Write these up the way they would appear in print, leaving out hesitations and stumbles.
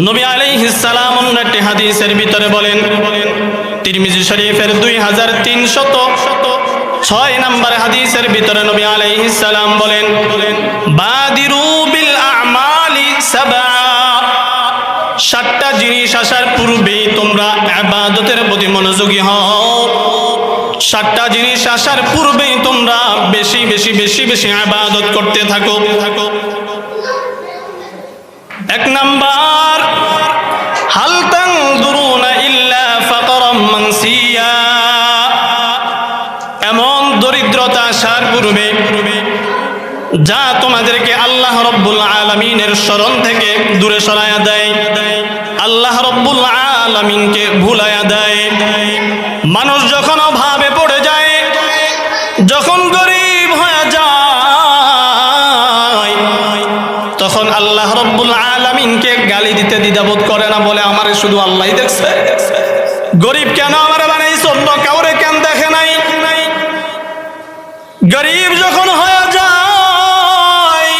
নবী আলাইহিস সালাম একটি হাদিসের ভিতরে বলেন, তিরমিজি শরীফের 2306 নম্বর হাদিসের ভিতরে নবী আলাইহিস সালাম বলেন, বাদিরু বিল আ'মালি সাবআ, 7টা জিনিস আসার পূর্বেই তোমরা ইবাদতের প্রতি মনোযোগী হও। 7টা জিনিস আসার পূর্বেই তোমরা বেশি বেশি বেশি বেশি ইবাদত করতে থাকো। 1 নাম্বার, হাল তানজুরুনা ইল্লা ফাকরাম মানসিয়া, এমন দরিদ্রতা আসার পূর্বে যা তোমাদেরকে আল্লাহ রব্বুল আলামিনের স্মরণ থেকে দূরে সরায়া দেয়, আল্লাহ রব্বুল আলামিনকে ভুলায়া দেয়। মানুষ যখন অভাবে পড়ে যায়, যখন গরিব হয়ে যায়, তখন আল্লাহ রব্বুল আলামিনকে গালি দিতে দ্বিধাবোধ করে না, বলে আমারে শুধু আল্লাহই দেখছে, গরিব কেন আমারে বানাইছো, অন্য কাউরে কেন দেখে নাই। গরিব যখন হয়ে যায়,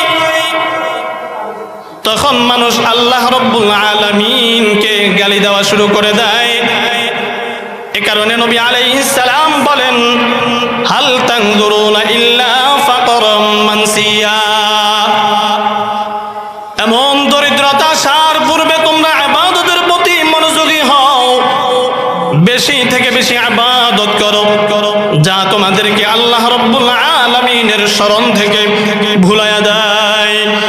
তখন মানুষ আল্লাহ রব্বুল আলামিনকে গালি দেওয়া শুরু করে দেয়। এ কারণে নবী আলাইহিস সালাম বলেন, হাল তানজুরুনা ইল্লা ফাকরাম মানসিয়া, এমন দরিদ্রতা আসার পূর্বে তোমরা ইবাদতের প্রতি মনোযোগী হও, বেশি থেকে বেশি ইবাদত করো, যা তোমাদেরকে আল্লাহ রব্বুল আলামিনের স্মরণ থেকে ভুলায়া দেয়।